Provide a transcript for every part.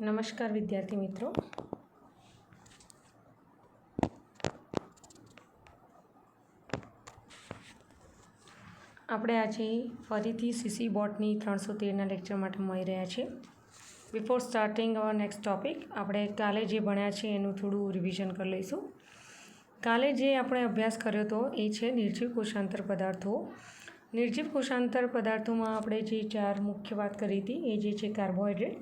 નમસ્કાર વિદ્યાર્થી મિત્રો, આપણે આજે ફરીથી સીસી બોટની 313ના લેક્ચર માટે મળી રહ્યા છીએ. બિફોર સ્ટાર્ટિંગ અવર નેક્સ્ટ ટોપિક, આપણે કાલે જે ભણ્યા છે એનું થોડું રિવિઝન કરી લઈશું. કાલે જે આપણે અભ્યાસ કર્યો હતો એ છે નિર્જીવ કોષાંતર પદાર્થો. નિર્જીવ કોષાંતર પદાર્થોમાં આપણે જે 4 મુખ્ય વાત કરી હતી એ જે છે કાર્બોહાઈડ્રેટ,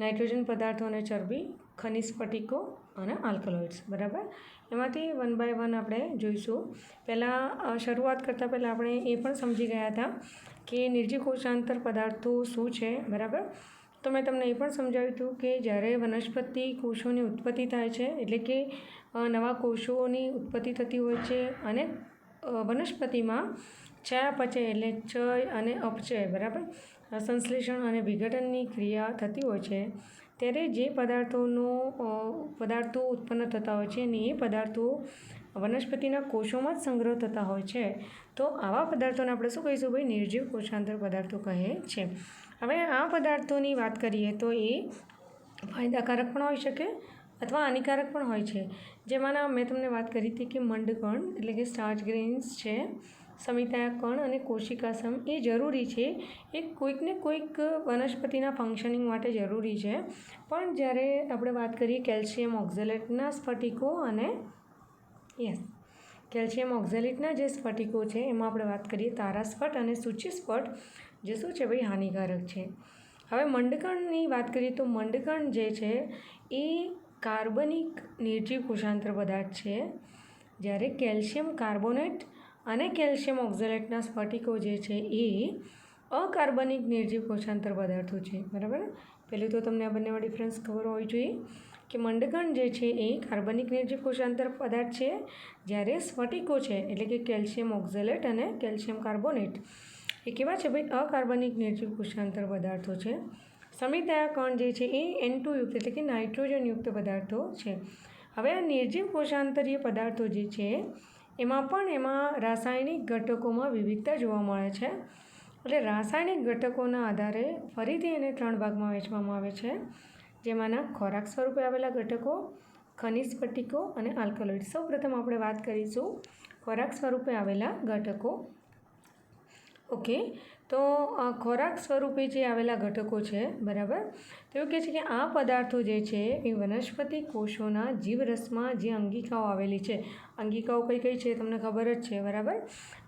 નાઇટ્રોજન પદાર્થો અને ચરબી, ખનિજ સ્ફટિકો અને આલ્કલોઇડ્સ. બરાબર, એમાંથી 1 બાય 1 આપણે જોઈશું. પહેલાં શરૂઆત કરતાં પહેલાં આપણે એ પણ સમજી ગયા હતા કે નિર્જીવ કોષાંતર પદાર્થો શું છે. બરાબર, તો મેં તમને એ પણ સમજાવ્યું હતું કે જ્યારે વનસ્પતિ કોષોની ઉત્પત્તિ થાય છે, એટલે કે નવા કોષોની ઉત્પત્તિ થતી હોય છે અને વનસ્પતિમાં ચયાપચય એટલે ચય અને અપચય, બરાબર, સંશ્લેષણ અને વિઘટનની ક્રિયા થતી હોય છે, ત્યારે જે પદાર્થો ઉત્પન્ન થતા હોય છે અને એ પદાર્થો વનસ્પતિના કોષોમાં જ સંગ્રહ થતા હોય છે, તો આવા પદાર્થોને આપણે શું કહીશું ભાઈ? નિર્જીવ કોષાંતર પદાર્થો કહે છે. હવે આ પદાર્થોની વાત કરીએ તો એ ફાયદાકારક પણ હોઈ શકે અથવા હાનિકારક પણ હોય છે. જેમાંના મેં તમને વાત કરી હતી કે મંડકણ એટલે કે સ્ટાર્ચ ગ્રેન્સ છે, સમિતાય કણ અને કોશિકાસમ એ જરૂરી છે. એ કોઈકને કોઈક વનસ્પતિના ફંક્શનિંગ માટે જરૂરી છે. પણ જ્યારે આપણે વાત કરીએ કેલ્શિયમ ઓક્ઝેલેટના સ્ફટિકો અને કેલ્શિયમ ઓક્ઝેલેટના જે સ્ફટિકો છે એમાં આપણે વાત કરીએ તારાસ્ફટ અને સૂચિસ્ફટ, જે શું છે ભાઈ? હાનિકારક છે. હવે મંડકણની વાત કરીએ તો મંડકણ જે છે એ કાર્બનિક નિર્જીવ કોષાંતર પદાર્થ છે, જ્યારે કેલ્શિયમ કાર્બોનેટ અને કેલ્શિયમ ઓક્ઝેલેટના સ્ફટિકો જે છે એ અકાર્બનિક નિર્જીવ કોષાંતર પદાર્થો છે. બરાબર, પહેલું તો તમને આ બંનેમાં ડિફરન્સ ખબર હોવી જોઈએ કે મંડકણ જે છે એ કાર્બનિક નિર્જીવ કોષાંતર પદાર્થ છે, જ્યારે સ્ફટિકો છે એટલે કે કેલ્શિયમ ઓક્ઝેલેટ અને કેલ્શિયમ કાર્બોનેટ એ કેવા છે ભાઈ? અકાર્બનિક નિર્જીવ કોષાંતર પદાર્થો છે. સમિતાય કણ જે છે એ N2 યુક્ત એટલે કે નાઇટ્રોજનયુક્ત પદાર્થો છે. હવે આ નિર્જીવ કોષાંતરીય પદાર્થો જે છે એમાં રાસાયણિક ઘટકોમાં વિવિધતા જોવા મળે છે. એટલે રાસાયણિક ઘટકોના આધારે ફરીથી એને 3 ભાગમાં વહેંચવામાં આવે છે, જેમાંના ખોરાક સ્વરૂપે આવેલા ઘટકો, ખનિજ સ્ફટિકો અને આલ્કલોઇડ. સૌપ્રથમ આપણે વાત કરીશું ખોરાક સ્વરૂપે આવેલા ઘટકો. ઓકે, તો ખોરાક સ્વરૂપે જે આવેલા ઘટકો છે, બરાબર, તો એવું કહે છે કે આ પદાર્થો જે છે એ વનસ્પતિ કોષોના જીવરસમાં જે અંગિકાઓ આવેલી છે, અંગિકાઓ કઈ કઈ છે તમને ખબર જ છે, બરાબર,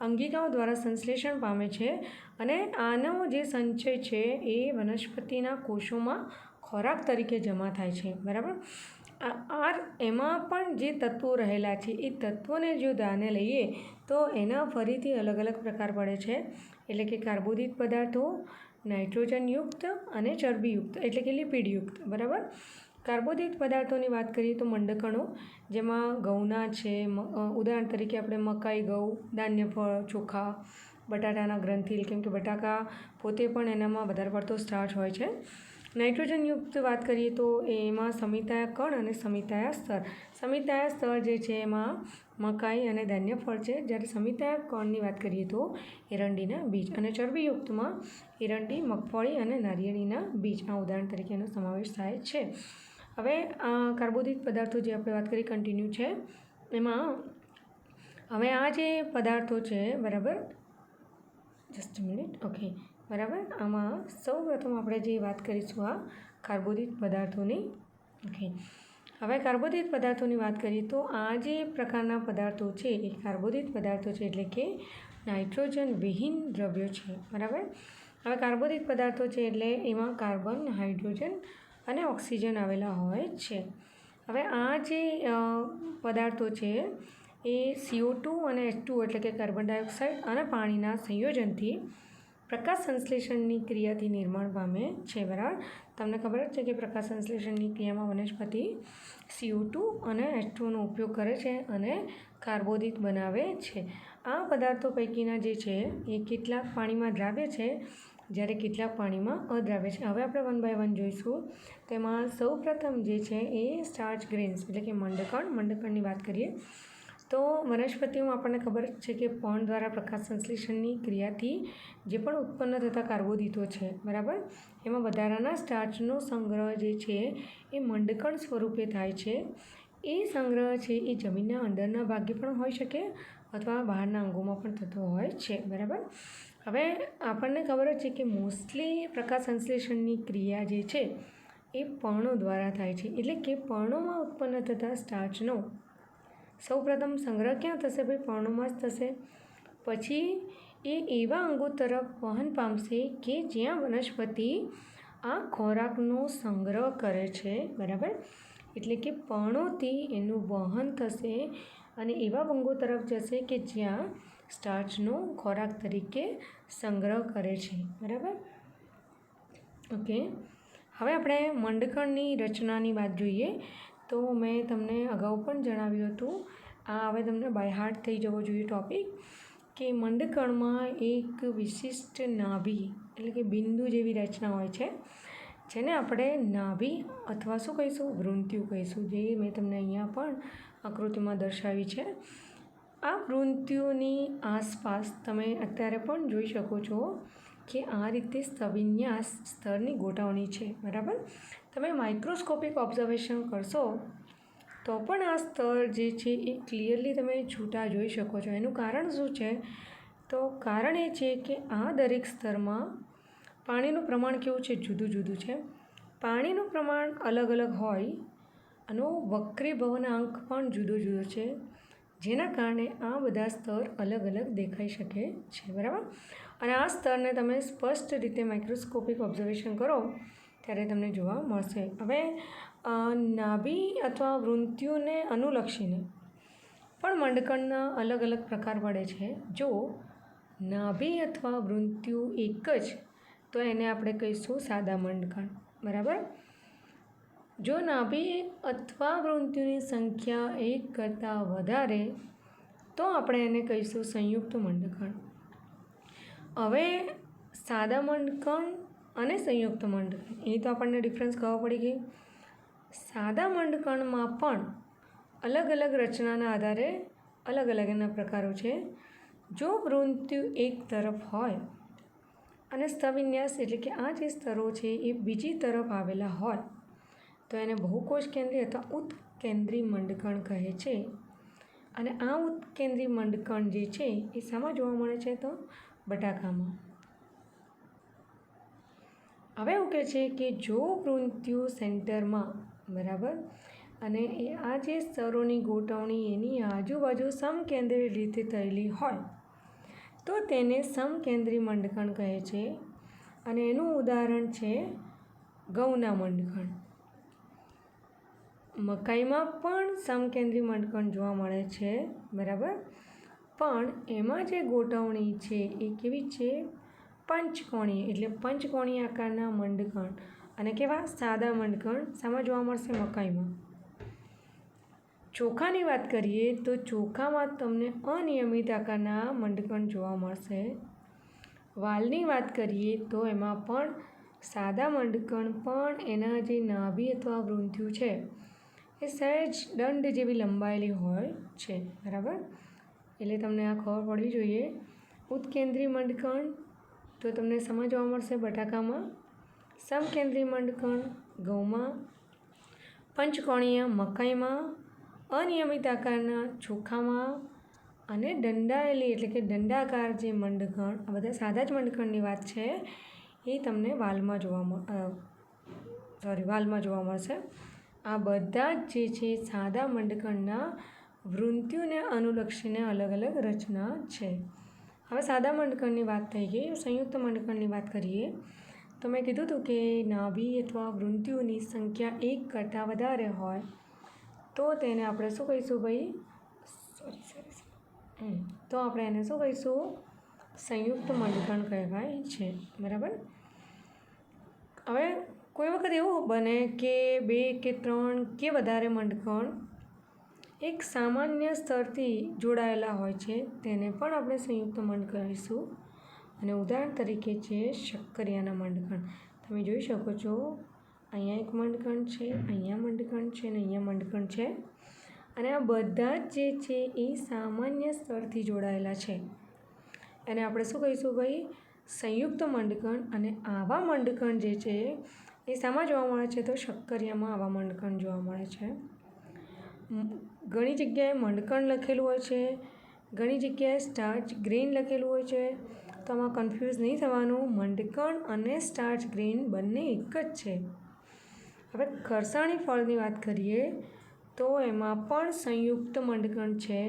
અંગિકાઓ દ્વારા સંશ્લેષણ પામે છે અને આનો જે સંચય છે એ વનસ્પતિના કોષોમાં ખોરાક તરીકે જમા થાય છે. બરાબર, એમાં પણ જે તત્વો રહેલા છે એ તત્વોને જો ધ્યાને લઈએ તો એના ફરીથી અલગ અલગ પ્રકાર પડે છે, એટલે કે કાર્બોદિત પદાર્થો, નાઇટ્રોજનયુક્ત અને ચરબીયુક્ત એટલે કે લિપિડયુક્ત. બરાબર, કાર્બોદિત પદાર્થોની વાત કરીએ તો મંડકણો, જેમાં ઘઉંના છે, ઉદાહરણ તરીકે આપણે મકાઈ, ઘઉં, ધાન્યફળ, ચોખા, બટાટાના ગ્રંથિલ, કેમ કે બટાકા પોતે પણ એનામાં વધારે પડતો સ્ટાર્ચ હોય છે. નાઇટ્રોજનયુક્ત વાત કરીએ તો એમાં સમિતાય કણ અને સમિતાય સ્તર. સમિતાય સ્તર જે છે એમાં મકાઈ અને ધાન્યફળ છે, જ્યારે સમિતાય કણની વાત કરીએ તો એરંડીના બીજ, અને ચરબીયુક્તમાં એરંડી, મગફળી અને નારિયેળીના બીજ, આ ઉદાહરણ તરીકે એનો સમાવેશ થાય છે. હવે કાર્બોદિત પદાર્થો જે આપણે વાત કરી કન્ટિન્યુ છે એમાં હવે આ જે પદાર્થો છે, બરાબર, જસ્ટ મિનિટ, ઓકે, બરાબર, આમાં સૌપ્રથમ આપણે જે વાત કરીશું આ કાર્બોદિત પદાર્થોની. ઓકે, હવે કાર્બોદિત પદાર્થોની વાત કરીએ તો આ જે પ્રકારના પદાર્થો છે એ કાર્બોદિત પદાર્થો છે, એટલે કે નાઇટ્રોજન વિહીન દ્રવ્યો છે. બરાબર, હવે કાર્બોદિત પદાર્થો છે એટલે એમાં કાર્બન, હાઇડ્રોજન અને ઓક્સિજન આવેલા હોય છે. હવે આ જે પદાર્થો છે એ CO2 અને H2 એટલે કે કાર્બન ડાયોક્સાઇડ અને પાણીના સંયોજનથી પ્રકાશ સંશ્લેષણની ક્રિયાથી નિર્માણ પામે છે. બરાબર, તમને ખબર જ છે કે પ્રકાશ સંશ્લેષણની ક્રિયામાં વનસ્પતિ CO2 અને H2નો ઉપયોગ કરે છે અને કાર્બોદિત બનાવે છે. આ પદાર્થો પૈકીના જે છે એ કેટલાક પાણીમાં દ્રાવ્ય છે, જ્યારે કેટલાક પાણીમાં અદ્રાવ્ય છે. હવે આપણે 1 બાય 1 જોઈશું. તેમાં સૌપ્રથમ જે છે એ સ્ટાર્ચ ગ્રેન્સ એટલે કે મંડકણની વાત કરીએ તો વનસ્પતિઓમાં આપણને ખબર છે કે પર્ણ દ્વારા પ્રકાશ સંશ્લેષણની ક્રિયાથી જે પણ ઉત્પન્ન થતા કાર્બોદિતો છે, બરાબર, એમાં વધારાના સ્ટાર્ચનો સંગ્રહ જે છે એ મંડકણ સ્વરૂપે થાય છે. એ સંગ્રહ છે એ જમીનના અંદરના ભાગે પણ હોઈ શકે અથવા બહારના અંગોમાં પણ થતો હોય છે, બરાબર. હવે આપણને ખબર જ છે કે મોસ્ટલી પ્રકાશ સંશ્લેષણની ક્રિયા જે છે એ પર્ણો દ્વારા થાય છે, એટલે કે પર્ણોમાં ઉત્પન્ન થતા સ્ટાર્ચનો સૌપ્રથમ સંગ્રહ ક્યાં થશે? ભાઈ પર્ણોમાં જ થશે. પછી એ એવા અંગો તરફ વહન પામશે કે જ્યાં વનસ્પતિ આ ખોરાકનો સંગ્રહ કરે છે, બરાબર. એટલે કે પર્ણોથી એનું વહન થશે અને એવા અંગો તરફ જશે કે જ્યાં સ્ટાર્ચનો ખોરાક તરીકે સંગ્રહ કરે છે, બરાબર. ઓકે, હવે આપણે મંડકણની રચનાની વાત જોઈએ. તો મેં તમને અગાઉ પણ જણાવ્યું હતું, આ હવે તમને બાય હાર્ટ થઈ જવો જોઈએ ટૉપિક, કે મંડકણમાં એક વિશિષ્ટ નાભી એટલે કે બિંદુ જેવી રચના હોય છે, જેને આપણે નાભી અથવા શું કહીશું? વૃંત્યુ કહીશું, જે મેં તમને અહીંયા પણ આકૃતિમાં દર્શાવી છે. આ વૃંત્યુની આસપાસ તમે અત્યારે પણ જોઈ શકો છો કે આ રીતે સ્તવિન્યાસ સ્તરની ગોઠવણી છે, બરાબર. તમે માઇક્રોસ્કોપિક ઓબ્ઝર્વેશન કરશો તો પણ આ સ્તર જે છે એ ક્લિયરલી તમે છૂટા જોઈ શકો છો. એનું કારણ શું છે? તો કારણ એ છે કે આ દરેક સ્તરમાં પાણીનું પ્રમાણ કેવું છે? જુદું જુદું છે. પાણીનું પ્રમાણ અલગ અલગ હોય અને વક્રીભવનાંક પણ જુદો જુદો છે, જેના કારણે આ બધા સ્તર અલગ અલગ દેખાઈ શકે છે, બરાબર. અને આ સ્તરને તમે સ્પષ્ટ રીતે માઇક્રોસ્કોપિક ઓબ્ઝર્વેશન કરો ત્યારે તમને જોવા મળશે. હવે નાભી અથવા વૃંત્યુને અનુલક્ષીને પણ મંડકણના અલગ અલગ પ્રકાર પડે છે. જો નાભી અથવા વૃંત્યુ એક જ તો એને આપણે કહીશું સાદા મંડકણ, બરાબર. જો નાભી અથવા વૃંત્યુની સંખ્યા એક કરતાં વધારે તો આપણે એને કહીશું સંયુક્ત મંડકણ. હવે સાદા મંડકણ અને સંયુક્ત મંડકણ એ તો આપણને ડિફરન્સ ખબર પડી ગઈ. સાદા મંડકણમાં પણ અલગ અલગ રચનાના આધારે અલગ અલગ એના પ્રકારો છે. જો વૃંત્યુ એક તરફ હોય અને સ્તવિન્યાસ એટલે કે આ જે સ્તરો છે એ બીજી તરફ આવેલા હોય તો એને બહુકોષ કેન્દ્રી અથવા ઉત્કેન્દ્રી મંડકણ કહે છે. અને આ ઉત્કેન્દ્રી મંડકણ જે છે એ શામાં જોવા મળે છે? તો બટાકામાં. હવે એવું કહે છે કે જો વૃંત્યુ સેન્ટરમાં, બરાબર, અને આ જે સ્તરોની ગોઠવણી એની આજુબાજુ સમકેન્દ્રી રીતે થયેલી હોય તો તેને સમકેન્દ્રી મંડકણ કહે છે. અને એનું ઉદાહરણ છે ઘઉંના મંડકણ. મકાઈમાં પણ સમકેન્દ્રી મંડકણ જોવા મળે છે, બરાબર. પણ એમાં જે ગોઠવણી છે એ કેવી છે? પંચકોણીય, એટલે પંચકોણીય આકારના મંડકણ. અને કેવા? સાદા મંડકણ શામાં જોવા મળશે? મકાઈમાં. ચોખાની વાત કરીએ તો ચોખામાં તમને અનિયમિત આકારના મંડકણ જોવા મળશે. વાલની વાત કરીએ તો એમાં પણ સાદા મંડકણ પણ એના જે નાભી અથવા વૃંત્યુ છે એ સહેજ દંડ જેવી લંબાયેલી હોય છે, બરાબર. એટલે તમને આ ખબર પડવી જોઈએ. ઉત્કેન્દ્રી મંડકણ તો તમને શામાં જોવા મળશે? બટાકામાં. સમકેન્દ્રી મંડકણ ઘઉંમાં. પંચકોણીય મકાઈમાં. અનિયમિત આકારના ચોખામાં. અને દંડાયેલી એટલે કે દંડાકાર જે મંડકણ, આ બધા સાદા જ મંડકણની વાત છે, એ તમને વાલમાં જોવા મળશે. આ બધા જ જે છે સાદા મંડકણના વૃંત્યુને અનુલક્ષીને અલગ અલગ રચના છે. હવે સાદા મંડકણની વાત થઈ ગઈ. સંયુક્ત મંડકણની વાત કરીએ તો મેં કીધું હતું કે નાભી અથવા વૃંત્યુની સંખ્યા એક કરતાં વધારે હોય તો તેને આપણે શું કહીશું? ભાઈ તો આપણે એને શું કહીશું? સંયુક્ત મંડકણ કહેવાય છે, બરાબર. હવે કોઈ વખત એવું બને કે 2 કે 3 કે વધારે મંડકણ એક સામાન્ય સ્તરથી જોડાયેલા હોય છે, તેને પણ આપણે સંયુક્ત મંડકણ કહીશું. અને ઉદાહરણ તરીકે છે શક્કરિયાના મંડકણ. તમે જોઈ શકો છો અહીંયા એક મંડકણ છે, અહીંયા મંડકણ છે અને અહીંયા મંડકણ છે. અને આ બધા જ જે છે એ સામાન્ય સ્તરથી જોડાયેલા છે. એને આપણે શું કહીશું ભાઈ? સંયુક્ત મંડકણ. અને આવા મંડકણ જે છે એ શામાં જોવા મળે છે? તો શક્કરિયામાં આવા મંડકણ જોવા મળે છે. ઘણી જગ્યાએ મંડકણ લખેલું હોય છે, ઘણી જગ્યાએ સ્ટાર્ચ ગ્રેઇન લખેલું હોય છે. તો આમાં કન્ફ્યુઝ નહીં થવાનું. મંડકણ અને સ્ટાર્ચ ગ્રેઇન બંને એક જ છે. હવે ખરસાણી ફળની વાત કરીએ તો એમાં પણ સંયુક્ત મંડકણ છે,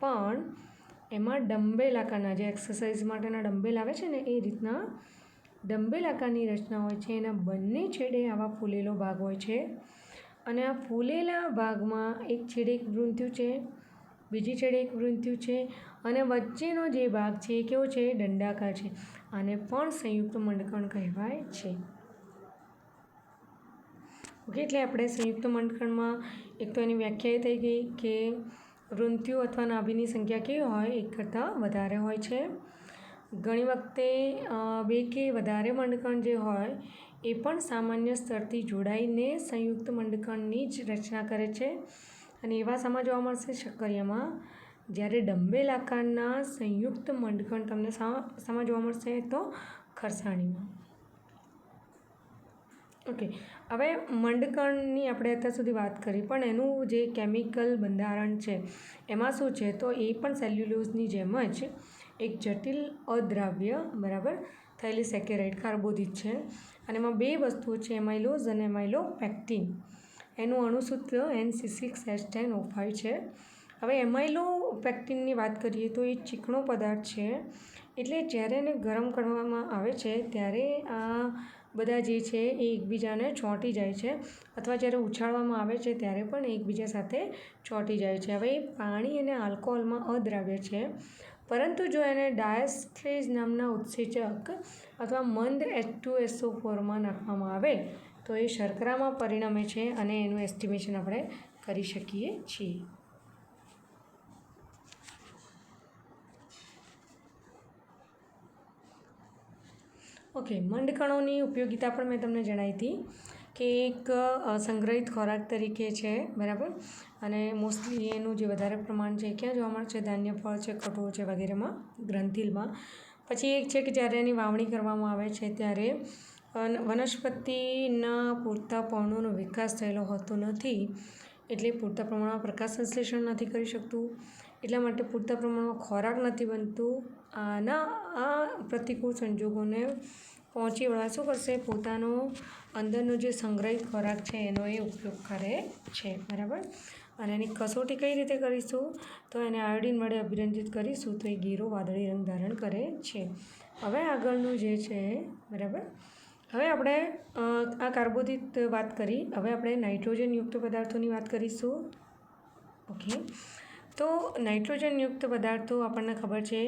પણ એમાં ડંબેલ આકારના, જે એક્સરસાઇઝ માટેના ડંબેલ આવે છે ને એ રીતના ડંબેલ આકારની રચના હોય છે. એના બંને છેડે આવા ફૂલેલો ભાગ હોય છે. અને આ ફૂલેલા ભાગમાં એક છેડે એક વૃંત્યુ છે, બીજી છેડે એક વૃંત્યુ છે, અને વચ્ચેનો જે ભાગ છે એ કેવો છે? દંડાકાર છે. આને પણ સંયુક્ત મંડકણ કહેવાય છે. ઓકે, એટલે આપણે સંયુક્ત મંડકણમાં એક તો એની વ્યાખ્યા થઈ ગઈ કે વૃંત્યુ અથવા નાભીની સંખ્યા કેવી હોય? એક કરતાં વધારે હોય છે. ઘણી વખતે બે કે વધારે મંડકણ જે હોય એ પણ સામાન્ય સ્તરથી જોડાઈને સંયુક્ત મંડકણની જ રચના કરે છે. અને એવા શામાં જોવા મળશે? શક્કરિયામાં. જ્યારે ડંબેલ આકારના સંયુક્ત મંડકણ તમને શામાં જોવા મળશે? તો ખરસાણીમાં. ઓકે, હવે મંડકણની આપણે અત્યાર સુધી વાત કરી, પણ એનું જે કેમિકલ બંધારણ છે એમાં શું છે? તો એ પણ સેલ્યુલોઝની જેમ જ એક જટિલ અદ્રાવ્ય બરાબર થયેલી સેકેરાઇડ કાર્બોદિત છે. અને એમાં બે વસ્તુઓ છે, એમાઇલોઝ અને એમાઇલોપેક્ટિન. એનું અણુસૂત્ર NC6H10O5 છે. હવે એમાઇલોપેક્ટિનની વાત કરીએ તો એ ચીકણો પદાર્થ છે, એટલે જ્યારે એને ગરમ કરવામાં આવે છે ત્યારે આ બધા જે છે એ એકબીજાને ચોંટી જાય છે, અથવા જ્યારે ઉછાળવામાં આવે છે ત્યારે પણ એકબીજા સાથે ચોંટી જાય છે. હવે એ પાણી અને આલ્કોહોલમાં અદ્રાવ્ય છે, પરંતુ જો એને ડાયસ્ટ્રેઝ નામના ઉત્સેચક અથવા મંદ H2SO4માં નાખવામાં આવે તો એ શર્કરામાં પરિણમે છે, અને એનું એસ્ટિમેશન આપણે કરી શકીએ છીએ. ઓકે, મંડકણોની ઉપયોગિતા પણ મેં તમને જણાવી હતી કે એક સંગ્રહિત ખોરાક તરીકે છે બરાબર. અને મોસ્ટલી એનું જે વધારે પ્રમાણ છે ક્યાં જોવા મળે છે? ધાન્ય, ફળ છે, કઠોળ છે વગેરેમાં, ગ્રંથિલમાં. પછી એક છે કે જ્યારે એની વાવણી કરવામાં આવે છે ત્યારે વનસ્પતિના પૂરતા પર્ણોનો વિકાસ થયેલો હોતો નથી, એટલે પૂરતા પ્રમાણમાં પ્રકાશ સંશ્લેષણ નથી કરી શકતું, એટલા માટે પૂરતા પ્રમાણમાં ખોરાક નથી બનતું. આ પ્રતિકૂળ સંજોગોને પહોંચી વળવા શું કરશે? પોતાનો અંદરનો જે સંગ્રહિત ખોરાક છે એનો એ ઉપયોગ કરે છે બરાબર. અને એની કસોટી કઈ રીતે કરીશું? તો એને આયોડિન વડે અભિરંજિત કરીશું તો એ ઘેરો વાદળી રંગ ધારણ કરે છે. હવે આગળનું જે છે બરાબર, હવે આપણે આ કાર્બોદિત વાત કરી, હવે આપણે નાઇટ્રોજનયુક્ત પદાર્થોની વાત કરીશું. ઓકે, તો નાઇટ્રોજનયુક્ત પદાર્થો આપણને ખબર છે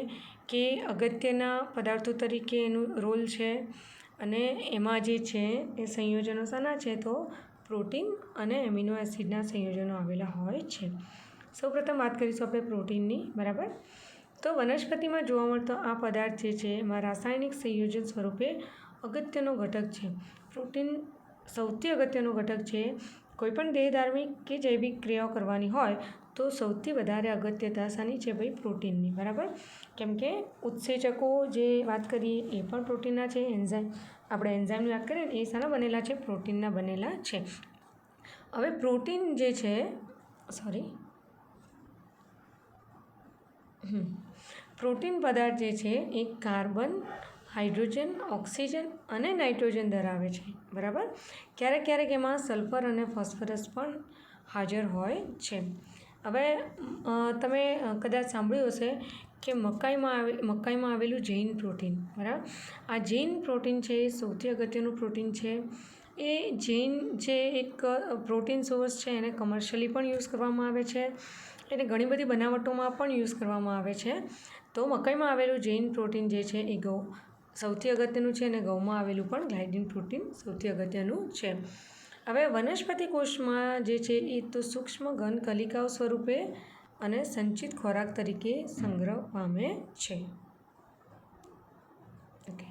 કે અગત્યના પદાર્થો તરીકે એનું રોલ છે. અને એમાં જે છે એ સંયોજનો શાના છે? તો પ્રોટીન અને એમિનો એસિડના સંયોજનો આવેલા હોય છે. સૌપ્રથમ વાત કરીશું આપણે પ્રોટીનની બરાબર. તો વનસ્પતિમાં જોવા મળતો આ પદાર્થ જે છે એમાં રાસાયણિક સંયોજન સ્વરૂપે અગત્યનો ઘટક છે. પ્રોટીન સૌથી અગત્યનો ઘટક છે. કોઈપણ દેહધાર્મિક કે જૈવિક ક્રિયાઓ કરવાની હોય તો સૌથી વધારે અગત્યતા શાની છે ભાઈ? પ્રોટીનની બરાબર. કેમ કે ઉત્સેચકો જે વાત કરીએ એ પણ પ્રોટીનના છે. આપણે એન્ઝાઇમની વાત કરીએ ને એ શાના બનેલા છે? પ્રોટીનના બનેલા છે. હવે પ્રોટીન જે છે પ્રોટીન પદાર્થ જે છે એ કાર્બન, હાઇડ્રોજન, ઓક્સિજન અને નાઇટ્રોજન ધરાવે છે બરાબર. ક્યારેક ક્યારેક એમાં સલ્ફર અને ફોસ્ફરસ પણ હાજર હોય છે. હવે તમે કદાચ સાંભળ્યું હશે કે મકાઈમાં આવેલું જૈન પ્રોટીન બરાબર. આ જૈન પ્રોટીન છે એ સૌથી અગત્યનું પ્રોટીન છે. એ જૈન જે એક પ્રોટીન સોર્સ છે એને કમર્શિયલી પણ યુઝ કરવામાં આવે છે, એને ઘણી બધી બનાવટોમાં પણ યુઝ કરવામાં આવે છે. તો મકાઈમાં આવેલું જૈન પ્રોટીન જે છે એ સૌથી અગત્યનું છે, અને ઘઉંમાં આવેલું પણ ગ્લાયડિન પ્રોટીન સૌથી અગત્યનું છે. હવે વનસ્પતિ કોષમાં જે છે એ તો સૂક્ષ્મ ઘન કલિકાઓ સ્વરૂપે અને સંચિત ખોરાક તરીકે સંગ્રહ પામે છે. ઓકે,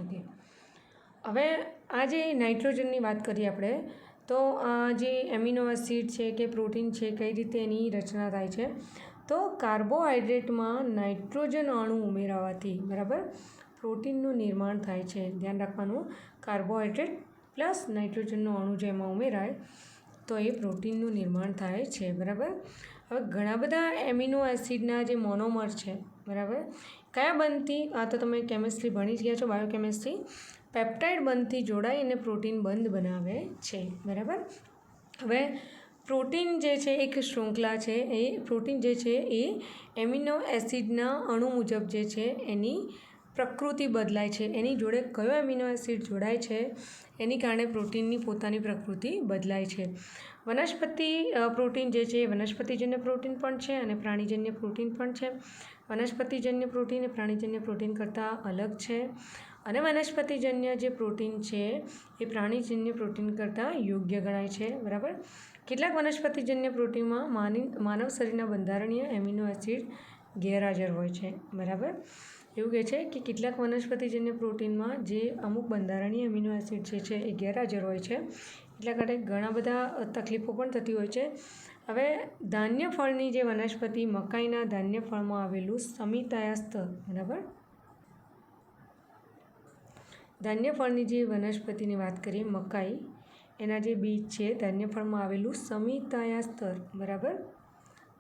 ઓકે, હવે આ જે નાઇટ્રોજનની વાત કરીએ આપણે, તો આ જે એમિનો એસિડ છે કે પ્રોટીન છે કઈ રીતે એની રચના થાય છે, તો કાર્બોહાઈડ્રેટમાં નાઇટ્રોજન અણુ ઉમેરાવાથી બરાબર પ્રોટીનનું નિર્માણ થાય છે. ધ્યાન રાખવાનું, કાર્બોહાઈડ્રેટ પ્લસ નાઇટ્રોજનનો અણુ જો એમાં ઉમેરાય તો એ પ્રોટીનનું નિર્માણ થાય છે. બરાબર, હવે ઘણા બધા એમિનો એસિડના જે મોનોમર છે બરાબર, કયા બંધથી, આ તો તમે કેમિસ્ટ્રી ભણી ગયા છો, બાયોકેમિસ્ટ્રી, પેપ્ટાઇડ બંધથી જોડાઈને પ્રોટીન બંધ બનાવે છે. બરાબર, હવે પ્રોટીન જે છે એક શૃંખલા છે, એ પ્રોટીન જે છે એ એમિનો એસિડના અણુ મુજબ જે છે એની પ્રકૃતિ બદલાય છે. એની જોડે કયો એમિનો એસિડ જોડાય છે એની કારણે પ્રોટીનની પોતાની પ્રકૃતિ બદલાય છે. વનસ્પતિ પ્રોટીન જે છે એ વનસ્પતિજન્ય પ્રોટીન પણ છે અને પ્રાણીજન્ય પ્રોટીન પણ છે. વનસ્પતિજન્ય પ્રોટીન એ પ્રાણીજન્ય પ્રોટીન કરતાં અલગ છે અને વનસ્પતિજન્ય જે પ્રોટીન છે એ પ્રાણીજન્ય પ્રોટીન કરતાં યોગ્ય ગણાય છે. બરાબર, કેટલાક વનસ્પતિજન્ય પ્રોટીનમાં માનવ શરીરના બંધારણીય એમિનો એસિડ ગેરહાજર હોય છે. બરાબર, એવું કહે છે કે કેટલાક વનસ્પતિજન્ય પ્રોટીનમાં જે અમુક બંધારણીય એમિનો એસિડ જે છે એ ગેરહાજર હોય છે, એટલા માટે ઘણા બધા તકલીફો પણ થતી હોય છે. હવે ધાન્ય ફળની જે વનસ્પતિ મકાઈના ધાન્ય ફળમાં આવેલું સમિતાયા સ્તર, બરાબર, ધાન્ય ફળની જે વનસ્પતિની વાત કરીએ મકાઈ, એના જે બીજ છે ધાન્ય ફળમાં આવેલું સમિતાયા સ્તર, બરાબર,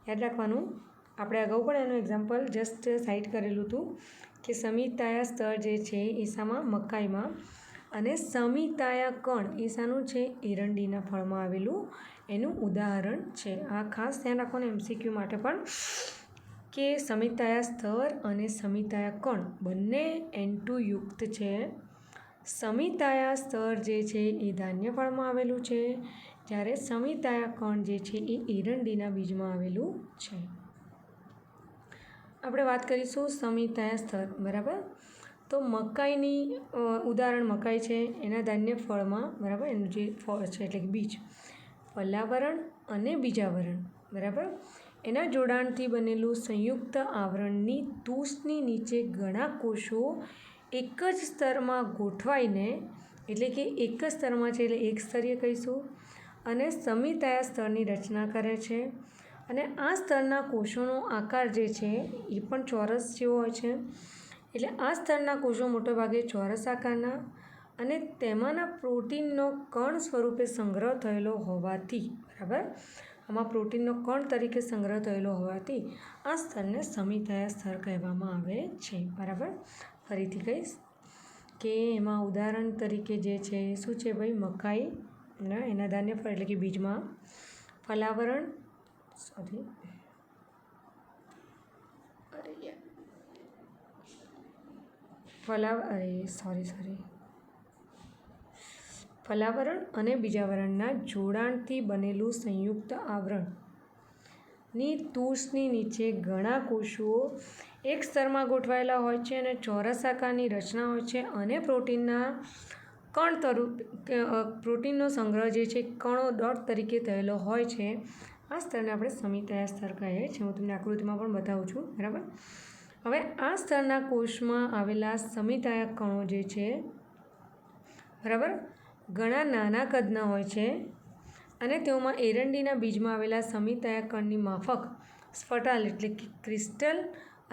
યાદ રાખવાનું. આપણે અગાઉ પણ એનું એક્ઝામ્પલ જસ્ટ સાઇટ કરેલું હતું કે સમિતાયા સ્તર જે છે એ શામાં, મકાઈમાં, અને સમિતાયા કણ એ શાનું છે, એરંડીના ફળમાં આવેલું એનું ઉદાહરણ છે. આ ખાસ ધ્યાન રાખવાનું MCQ માટે પણ, કે સમિતાયા સ્તર અને સમિતાયા કણ બંને N2 યુક્ત છે. સમિતાયા સ્તર જે છે એ ધાન્ય ફળમાં આવેલું છે, જ્યારે સમિતાયા કણ જે છે એ એરંડીના બીજમાં આવેલું છે. આપણે વાત કરીશું સમિતાયા સ્તર. બરાબર, તો મકાઈની ઉદાહરણ મકાઈ છે, એના ધાન્ય ફળમાં બરાબર એનું જે ફળ છે એટલે કે બીજ, પલાવરણ અને બીજાવરણ, બરાબર, એના જોડાણથી બનેલું સંયુક્ત આવરણની તૂસની નીચે ઘણા કોષો એક જ સ્તરમાં ગોઠવાઈને, એટલે કે એક જ સ્તરમાં છે એટલે એક સ્તરીય કહીશું, અને સમિતાયા સ્તરની રચના કરે છે. અને આ સ્તરના કોષોનો આકાર જે છે એ પણ ચોરસ જેવો હોય છે. એટલે આ સ્તરના કોષો મોટાભાગે ચોરસ આકારના અને તેમાંના પ્રોટીનનો કણ સ્વરૂપે સંગ્રહ થયેલો હોવાથી, બરાબર, આમાં પ્રોટીનનો કણ તરીકે સંગ્રહ થયેલો હોવાથી આ સ્તરને સમિતાયા સ્તર કહેવામાં આવે છે. બરાબર, ફરીથી કહીશ કે એમાં ઉદાહરણ તરીકે જે છે શું છે ભાઈ, મકાઈ, એના ધાન્ય ફળ એટલે કે બીજમાં પલાવરણ, પલાવરણ અને બીજાવરણના જોડાણથી બનેલું સંયુક્ત આવરણની તૂસની નીચે ઘણા કોષો એક સ્તરમાં ગોઠવાયેલા હોય છે અને ચોરસ આકારની રચના હોય છે અને પ્રોટીનનો સંગ્રહ જે છે કણો ડોટ તરીકે થયેલો હોય છે. આ સ્તરને આપણે સમિતાયા સ્તર કહીએ છીએ. હું તમને આકૃતિમાં પણ બતાવું છું. બરાબર, હવે આ સ્તરના કોષમાં આવેલા સમિતાયા કણો જે છે બરાબર ઘણા નાના કદના હોય છે અને તેઓમાં એરંડીના બીજમાં આવેલા સમિતાયા કણની માફક સ્ફટાલ એટલે કે ક્રિસ્ટલ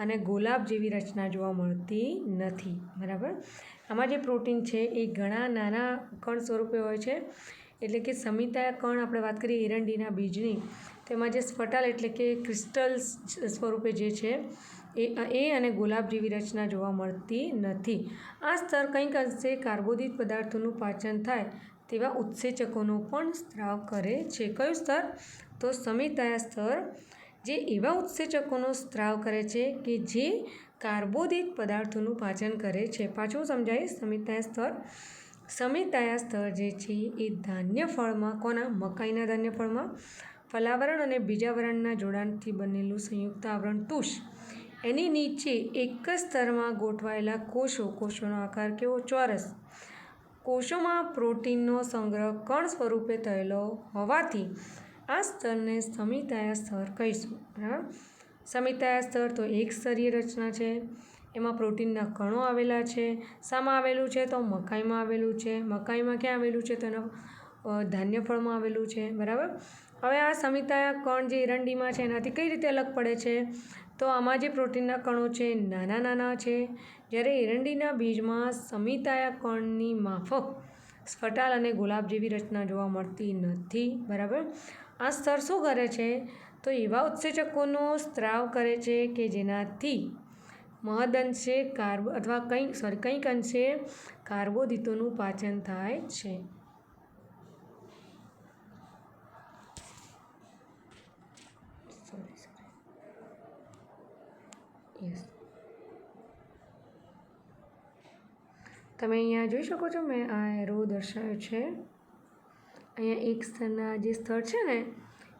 અને ગોલાબ જેવી રચના જોવા મળતી નથી. બરાબર, આમાં જે પ્રોટીન છે એ ઘણા નાના કણ સ્વરૂપે હોય છે, એટલે કે સમિતાયા કણ આપણે વાત કરીએ એરંડીના બીજની, તેમાં જે સ્ફટાલ એટલે કે ક્રિસ્ટલ સ્વરૂપે જે છે એ અને ગુલાબ જેવી રચના જોવા મળતી નથી. આ સ્તર કંઈક અંશે કાર્બોદિત પદાર્થોનું પાચન થાય તેવા ઉત્સેચકોનો પણ સ્ત્રાવ કરે છે. કયું સ્તર? તો સમિતાયા સ્તર, જે એવા ઉત્સેચકોનો સ્ત્રાવ કરે છે કે જે કાર્બોદિત પદાર્થોનું પાચન કરે છે. પાછું સમજાય, સમિતાયા સ્તર જે છે એ ધાન્ય ફળમાં, કોના? મકાઈના ધાન્ય ફળમાં પલાવરણ અને બીજાવરણના જોડાણથી બનેલું સંયુક્ત આવરણ તૂષ, એની નીચે એક જ સ્તરમાં ગોઠવાયેલા કોષોનો આકાર કેવો? ચોરસ. કોષોમાં પ્રોટીનનો સંગ્રહ કણ સ્વરૂપે થયેલો હોવાથી આ સ્તરને સમિતાયા સ્તર કહીશું. બરાબર, સમિતાયા સ્તર તો એક સ્તરીય રચના છે, એમાં પ્રોટીનના કણો આવેલા છે. શામાં આવેલું છે? તો મકાઈમાં આવેલું છે. મકાઈમાં ક્યાં આવેલું છે? તો એના ધાન્ય ફળમાં આવેલું છે. બરાબર. હવે આ સમિતાયા કણ જે એરંડીમાં છે એનાથી કઈ રીતે અલગ પડે છે? તો આમાં જે પ્રોટીનના કણો છે નાના નાના છે, જ્યારે એરંડીના બીજમાં સમિતાયા કણની માફક સ્ફટાલ અને ગુલાબ જેવી રચના જોવા મળતી નથી. બરાબર. આ સ્તર શું કરે છે? તો એવા ઉત્સેચકોનો સ્ત્રાવ કરે છે કે જેનાથી મહદઅંશે કંઈક અંશે કાર્બોદિતોનું પાચન થાય છે. તમે અહીંયા જોઈ શકો છો, મેં આ એરો દર્શાવ્યો છે. અહીંયા એક સ્તરના જે સ્તર છે ને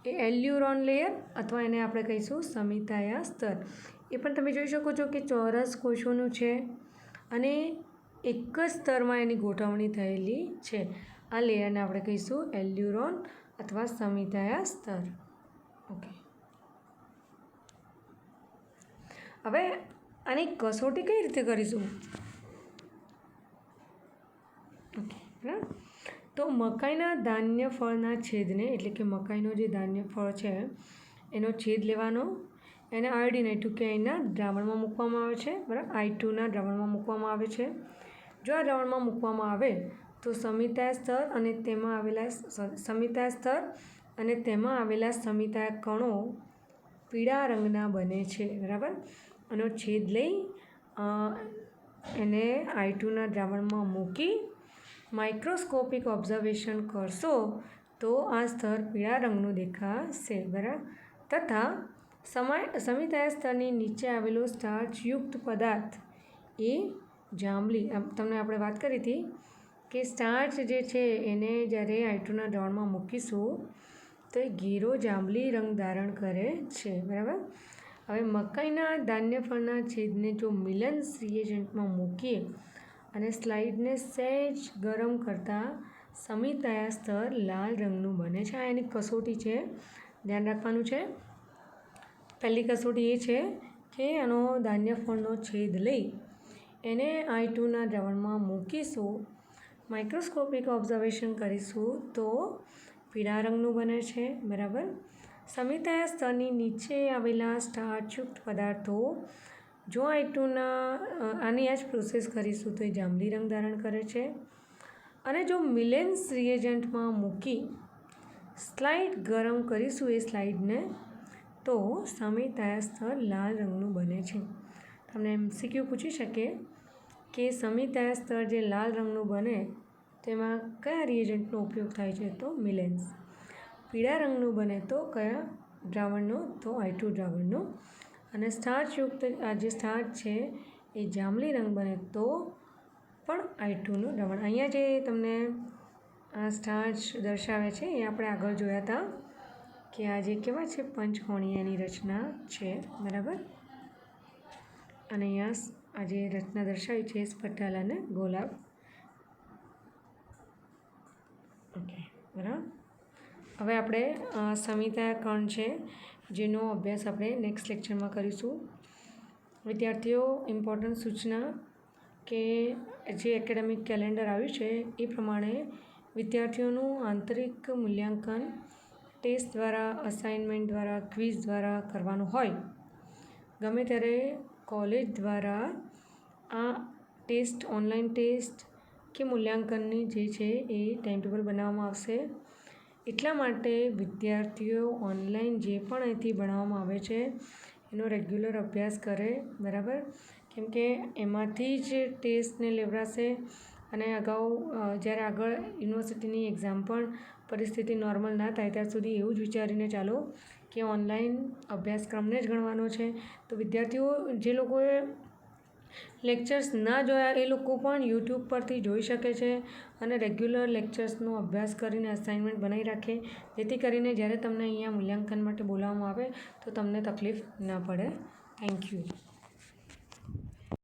એ એલ્યુરોન લેયર અથવા એને આપણે કહીશું સમિતાયા સ્તર. એ પણ તમે જોઈ શકો છો કે ચોરસ કોષોનું છે અને એક જ સ્તરમાં એની ગોઠવણી થયેલી છે. આ લેયરને આપણે કહીશું એલ્યુરોન અથવા સમિતાયા સ્તર. ઓકે. હવે આની કસોટી કઈ રીતે કરીશું? ઓકે. બરાબર. તો મકાઈના ધાન્ય ફળના છેદને, એટલે કે મકાઈનો જે ધાન્ય ફળ છે એનો છેદ લેવાનો, એને આયોડિન I2KIના દ્રાવણમાં મૂકવામાં આવે છે. બરાબર. I2ના દ્રાવણમાં મૂકવામાં આવે છે. જો આ દ્રાવણમાં મૂકવામાં આવે તો સમિતાયા સ્તર અને તેમાં આવેલા સમિતાયા કણો પીળા રંગના બને છે. બરાબર. આનો છેદ લઈ એને I2ના દ્રાવણમાં મૂકી માઇક્રોસ્કોપિક ઓબ્ઝર્વેશન કરશો તો આ સ્તર પીળા રંગનું દેખાશે. બરાબર. તથા સમિતાયા સ્તરની નીચે આવેલો સ્ટાર્ચયુક્ત પદાર્થ એ જાંબલી, તમને આપણે વાત કરી હતી કે સ્ટાર્ચ જે છે એને જ્યારે I2ના દ્રાવણમાં મૂકીશું તો એ ઘેરો જાંબલી રંગ ધારણ કરે છે. બરાબર. હવે મકાઈના ધાન્ય ફળના છેદને જો મિલન્સ રિએજન્ટમાં મૂકીએ અને સ્લાઇડને સહેજ ગરમ કરતાં સમિતાયા સ્તર લાલ રંગનું બને છે. આ એની કસોટી છે, ધ્યાન રાખવાનું છે. પહેલી કસોટી એ છે કે આનો ધાન્ય ફળનો છેદ લઈ એને I2ના દ્રાવણમાં મૂકીશું, માઇક્રોસ્કોપિક ઓબ્ઝર્વેશન કરીશું તો પીળા રંગનું બને છે. બરાબર. સમિતાયા સ્તરની નીચે આવેલા સ્ટાર્ચયુક્ત પદાર્થો જો આની આ જ પ્રોસેસ કરીશું તો એ જાંબલી રંગ ધારણ કરે છે. અને જો મિલેન્સ રિએજન્ટમાં મૂકી સ્લાઇડ ગરમ કરીશું એ સ્લાઇડને તો સમિતાયા સ્તર લાલ રંગનું બને છે. તમને MCQ પૂછી શકે કે સમિતાયા સ્તર જે લાલ રંગનું બને તેમાં કયા રિએજન્ટનો ઉપયોગ થાય છે? તો મિલેન્સ. પીળા રંગનું બને તો કયા દ્રાવણનો? તો I2 દ્રાવણનો. અને સ્ટાર્ચયુક્ત આ જે સ્ટાર્ચ છે એ જાંબલી રંગ બને તો પણ I2નું દ્રાવણ. અહીંયા જે તમને આ સ્ટાર્ચ દર્શાવે છે એ આપણે આગળ જોયા હતા કે આ જે કેવા છે પંચકોણિયાની રચના છે. બરાબર. અને અહીંયા આ જે રચના દર્શાવી છે સ્ફટાલ અને ગુલાબ. ઓકે. બરાબર. હવે આપણે સમિતાયા કણ છે જેનો અભ્યાસ આપણે નેક્સ્ટ લેક્ચરમાં કરીશું. વિદ્યાર્થીઓ, ઇમ્પોર્ટન્ટ સૂચના કે જે એકેડેમિક કેલેન્ડર આવ્યું છે એ પ્રમાણે વિદ્યાર્થીઓનું આંતરિક મૂલ્યાંકન ટેસ્ટ દ્વારા, અસાઇનમેન્ટ દ્વારા, ક્વિઝ દ્વારા કરવાનું હોય. ગમે ત્યારે કોલેજ દ્વારા આ ટેસ્ટ, ઓનલાઈન ટેસ્ટ કે મૂલ્યાંકનની જે છે એ ટાઈમટેબલ બનાવવામાં આવશે. એટલા માટે વિદ્યાર્થીઓ ઓનલાઈન જે પણ અહીંથી ભણાવવામાં આવે છે એનો રેગ્યુલર અભ્યાસ કરે. બરાબર. કેમ કે એમાંથી જ ટેસ્ટને લેવડાશે અને અગાઉ જ્યારે આગળ યુનિવર્સિટીની એક્ઝામ પણ પરિસ્થિતિ નોર્મલ ના થાય ત્યાં સુધી એવું જ વિચારીને ચાલો કે ઓનલાઈન અભ્યાસક્રમને જ ગણવાનો છે. તો વિદ્યાર્થીઓ જે લોકોએ લેક્ચર્સ ના જોયા એ લોકો પણ યુટ્યુબ પરથી જોઈ શકે છે અને રેગ્યુલર લેક્ચર્સનો અભ્યાસ કરીને અસાઇનમેન્ટ બનાવી રાખે, જેથી કરીને જ્યારે તમને અહીંયા મૂલ્યાંકન માટે બોલાવવામાં આવે તો તમને તકલીફ ના પડે. Thank you.